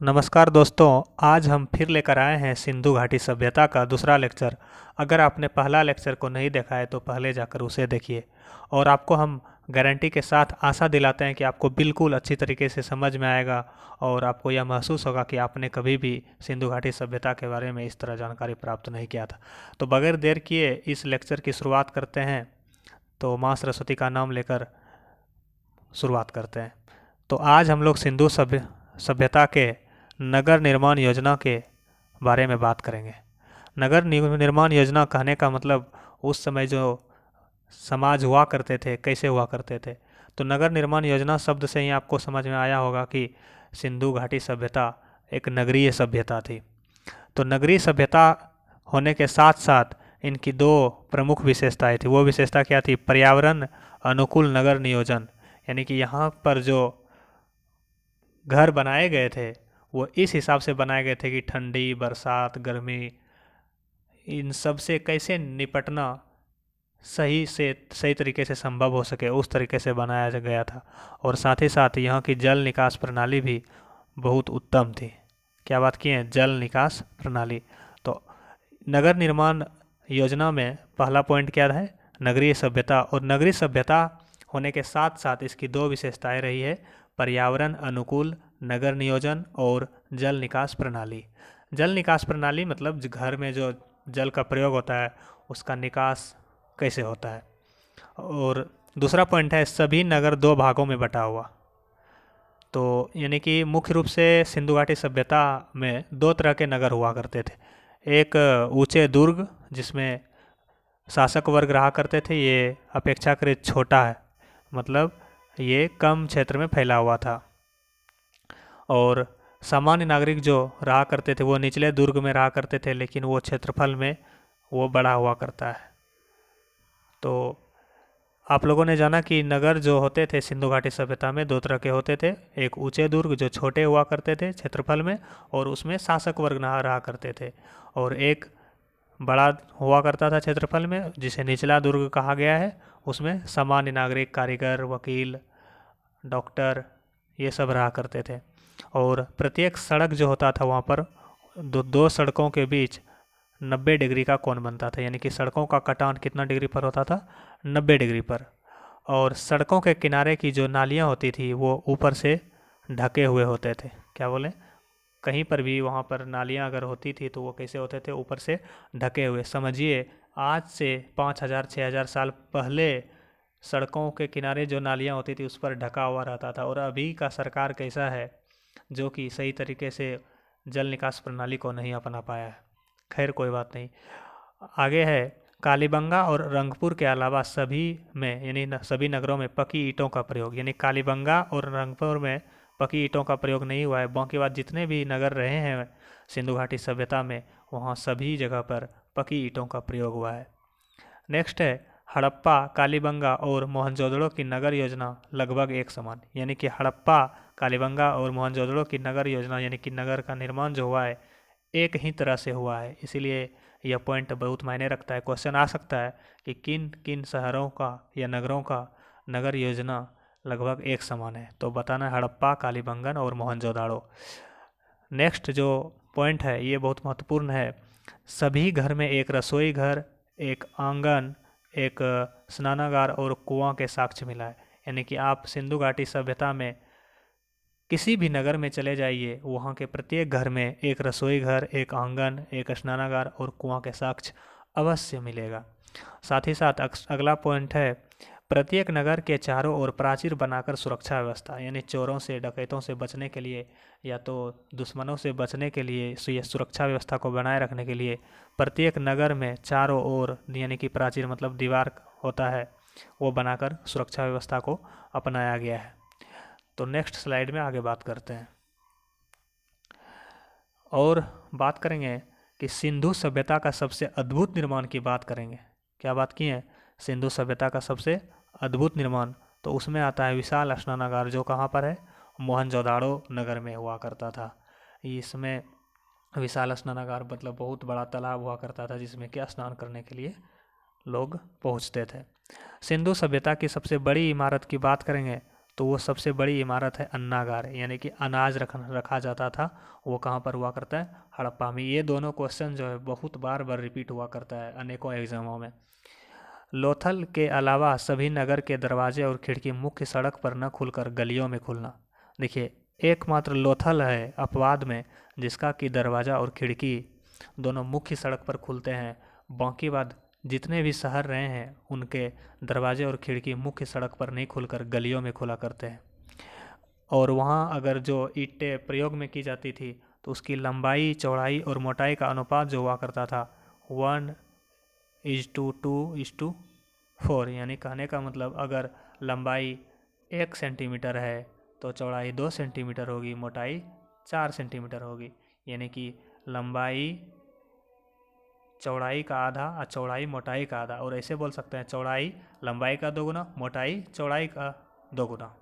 नमस्कार दोस्तों, आज हम फिर लेकर आए हैं सिंधु घाटी सभ्यता का दूसरा लेक्चर। अगर आपने पहला लेक्चर को नहीं देखा है तो पहले जाकर उसे देखिए। और आपको हम गारंटी के साथ आशा दिलाते हैं कि आपको बिल्कुल अच्छी तरीके से समझ में आएगा और आपको यह महसूस होगा कि आपने कभी भी सिंधु घाटी सभ्यता के बारे में इस तरह जानकारी प्राप्त नहीं किया था। तो बगैर देर किए इस लेक्चर की शुरुआत करते हैं। तो माँ सरस्वती का नाम लेकर शुरुआत करते हैं। तो आज हम लोग सिंधु सभ्यता के नगर निर्माण योजना के बारे में बात करेंगे। नगर निर्माण योजना कहने का मतलब उस समय जो समाज हुआ करते थे कैसे हुआ करते थे। तो नगर निर्माण योजना शब्द से ही आपको समझ में आया होगा कि सिंधु घाटी सभ्यता एक नगरीय सभ्यता थी। तो नगरीय सभ्यता होने के साथ साथ इनकी दो प्रमुख विशेषताएं थी। वो विशेषता क्या थी? पर्यावरण अनुकूल नगर नियोजन, यानी कि यहाँ पर जो घर बनाए गए थे वो इस हिसाब से बनाए गए थे कि ठंडी, बरसात, गर्मी, इन सब से कैसे निपटना सही तरीके से संभव हो सके, उस तरीके से बनाया गया था। और साथ ही साथ यहाँ की जल निकास प्रणाली भी बहुत उत्तम थी। क्या बात की है? जल निकास प्रणाली। तो नगर निर्माण योजना में पहला पॉइंट क्या है? नगरीय सभ्यता। और नगरीय सभ्यता होने के साथ साथ इसकी दो विशेषताएं रही है: पर्यावरण अनुकूल नगर नियोजन और जल निकास प्रणाली। जल निकास प्रणाली मतलब घर में जो जल का प्रयोग होता है उसका निकास कैसे होता है। और दूसरा पॉइंट है सभी नगर दो भागों में बटा हुआ। तो यानी कि मुख्य रूप से सिंधु घाटी सभ्यता में दो तरह के नगर हुआ करते थे। एक ऊंचे दुर्ग जिसमें शासक वर्ग रहा करते थे, ये अपेक्षाकृत छोटा है, मतलब ये कम क्षेत्र में फैला हुआ था। और सामान्य नागरिक जो रहा करते थे वो निचले दुर्ग में रहा करते थे, लेकिन वो क्षेत्रफल में वो बड़ा हुआ करता है। तो आप लोगों ने जाना कि नगर जो होते थे सिंधु घाटी सभ्यता में दो तरह के होते थे। एक ऊंचे दुर्ग जो छोटे हुआ करते थे क्षेत्रफल में और उसमें शासक वर्ग रहा करते थे, और एक बड़ा हुआ करता था क्षेत्रफल में जिसे निचला दुर्ग कहा गया है। उसमें सामान्य नागरिक, कारीगर, वकील, डॉक्टर ये सब रहा करते थे। और प्रत्येक सड़क जो होता था वहाँ पर दो सड़कों के बीच 90 डिग्री का कोण बनता था, यानी कि सड़कों का कटान कितना डिग्री पर होता था? 90 डिग्री पर। और सड़कों के किनारे की जो नालियाँ होती थी वो ऊपर से ढके हुए होते थे। क्या बोले? कहीं पर भी वहाँ पर नालियाँ अगर होती थी तो वो कैसे होते थे? ऊपर से ढके हुए। समझिए आज से 5,000 6,000 साल पहले सड़कों के किनारे जो नालियाँ होती थी उस पर ढका हुआ रहता था। और अभी का सरकार कैसा है जो कि सही तरीके से जल निकास प्रणाली को नहीं अपना पाया है। खैर कोई बात नहीं। आगे है कालीबंगा और रंगपुर के अलावा सभी में यानी सभी नगरों में पकी ईंटों का प्रयोग, यानी कालीबंगा और रंगपुर में पकी ईंटों का प्रयोग नहीं हुआ है। बाकी बात जितने भी नगर रहे हैं सिंधु घाटी सभ्यता में वहाँ सभी जगह पर पकी ईंटों का प्रयोग हुआ है। नेक्स्ट है हड़प्पा, कालीबंगा और मोहनजोदड़ो की नगर योजना लगभग एक समान, यानी कि हड़प्पा, कालीबंगा और मोहनजोदड़ो की नगर योजना यानी कि नगर का निर्माण जो हुआ है एक ही तरह से हुआ है। इसीलिए यह पॉइंट बहुत मायने रखता है। क्वेश्चन आ सकता है कि किन किन शहरों का या नगरों का नगर योजना लगभग एक समान है, तो बताना हड़प्पा, कालीबंगन और मोहनजोदाड़ो। नेक्स्ट जो पॉइंट है ये बहुत महत्वपूर्ण है। सभी घर में एक रसोई घर, एक आंगन, एक स्नानागार और कुआं के साक्ष्य मिला है। यानी कि आप सिंधु घाटी सभ्यता में किसी भी नगर में चले जाइए, वहाँ के प्रत्येक घर में एक रसोई घर, एक आंगन, एक स्नानागार और कुआं के साक्ष्य अवश्य मिलेगा। साथ ही साथ अगला पॉइंट है प्रत्येक नगर के चारों ओर प्राचीर बनाकर सुरक्षा व्यवस्था, यानी चोरों से, डकैतों से बचने के लिए या तो दुश्मनों से बचने के लिए, ये सुरक्षा व्यवस्था को बनाए रखने के लिए प्रत्येक नगर में चारों ओर यानी कि प्राचीर मतलब दीवार होता है वो बनाकर सुरक्षा व्यवस्था को अपनाया गया है। तो नेक्स्ट स्लाइड में आगे बात करते हैं और बात करेंगे कि सिंधु सभ्यता का सबसे अद्भुत निर्माण की बात करेंगे। क्या बात की है? सिंधु सभ्यता का सबसे अद्भुत निर्माण। तो उसमें आता है विशाल स्नानागार, जो कहाँ पर है? मोहनजोदाड़ो नगर में हुआ करता था। इसमें विशाल स्नानागार मतलब बहुत बड़ा तालाब हुआ करता था जिसमें क्या स्नान करने के लिए लोग पहुँचते थे। सिंधु सभ्यता की सबसे बड़ी इमारत की बात करेंगे तो वो सबसे बड़ी इमारत है अन्नागार, यानी कि अनाज रखा जाता था, वो कहाँ पर हुआ करता है, हड़प्पा में। ये दोनों क्वेश्चन जो है बहुत बार बार रिपीट हुआ करता है अनेकों एग्जामों में। लोथल के अलावा सभी नगर के दरवाजे और खिड़की मुख्य सड़क पर न खुलकर गलियों में खुलना। देखिए, एकमात्र लोथल है अपवाद में जिसका कि दरवाज़ा और खिड़की दोनों मुख्य सड़क पर खुलते हैं। बाकी बाद जितने भी शहर रहे हैं उनके दरवाजे और खिड़की मुख्य सड़क पर नहीं खुलकर गलियों में खुला करते हैं। और वहाँ अगर जो ईंटें प्रयोग में की जाती थी तो उसकी लंबाई, चौड़ाई और मोटाई का अनुपात जो हुआ करता था 1:2:4, यानी कहने का मतलब अगर लंबाई 1 सेंटीमीटर है तो चौड़ाई 2 सेंटीमीटर होगी, मोटाई 4 सेंटीमीटर होगी। यानी कि लंबाई चौड़ाई का आधा और चौड़ाई मोटाई का आधा, और ऐसे बोल सकते हैं चौड़ाई लंबाई का दोगुना, मोटाई चौड़ाई का दोगुना।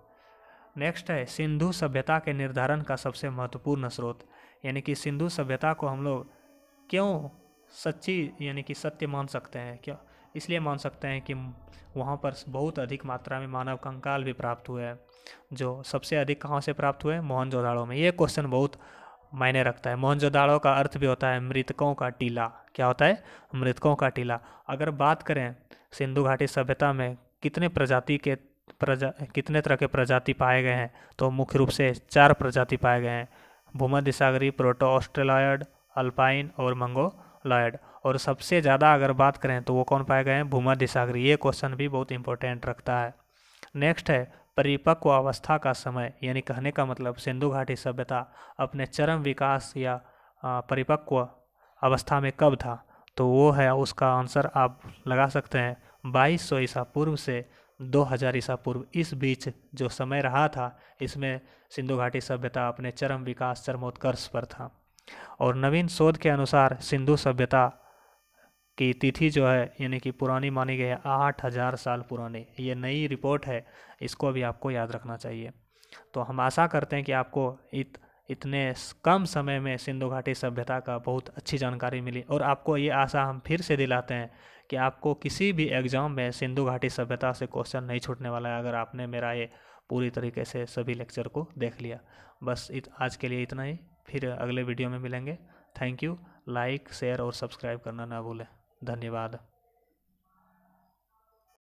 नेक्स्ट है सिंधु सभ्यता के निर्धारण का सबसे महत्वपूर्ण स्रोत। यानी कि सिंधु सभ्यता को हम लोग क्यों सच्ची यानी कि सत्य मान सकते हैं, क्यों इसलिए मान सकते हैं कि वहाँ पर बहुत अधिक मात्रा में मानव कंकाल भी प्राप्त हुए हैं, जो सबसे अधिक कहाँ से प्राप्त हुए, मोहनजोदाड़ो में। ये क्वेश्चन बहुत मायने रखता है। मोहनजोदाड़ो का अर्थ भी होता है मृतकों का टीला। क्या होता है, मृतकों का टीला। अगर बात करें सिंधु घाटी सभ्यता में कितने कितने तरह के प्रजाति पाए गए हैं, तो मुख्य रूप से 4 प्रजाति पाए गए हैं, भूमध्य सागरीय, प्रोटो ऑस्ट्रेलॉयड, अल्पाइन और मंगोलॉयड। और सबसे ज़्यादा अगर बात करें तो वो कौन पाए गए हैं, भूमध्य सागरीय। ये क्वेश्चन भी बहुत इंपॉर्टेंट रखता है। नेक्स्ट है परिपक्व अवस्था का समय। यानी कहने का मतलब सिंधु घाटी सभ्यता अपने चरम विकास या परिपक्व अवस्था में कब था, तो वो है, उसका आंसर आप लगा सकते हैं 2200 ईसा पूर्व से 2000 ईसा पूर्व। इस बीच जो समय रहा था, इसमें सिंधु घाटी सभ्यता अपने चरम विकास, चरमोत्कर्ष पर था। और नवीन शोध के अनुसार सिंधु सभ्यता की तिथि जो है यानी कि पुरानी मानी गई है 8000 साल पुरानी। ये नई रिपोर्ट है, इसको भी आपको याद रखना चाहिए। तो हम आशा करते हैं कि आपको इतने कम समय में सिंधु घाटी सभ्यता का बहुत अच्छी जानकारी मिली, और आपको ये आशा हम फिर से दिलाते हैं कि आपको किसी भी एग्ज़ाम में सिंधु घाटी सभ्यता से क्वेश्चन नहीं छूटने वाला है, अगर आपने मेरा ये पूरी तरीके से सभी लेक्चर को देख लिया। बस आज के लिए इतना ही, फिर अगले वीडियो में मिलेंगे। Thank you. लाइक, शेयर और सब्सक्राइब करना ना भूलें। धन्यवाद।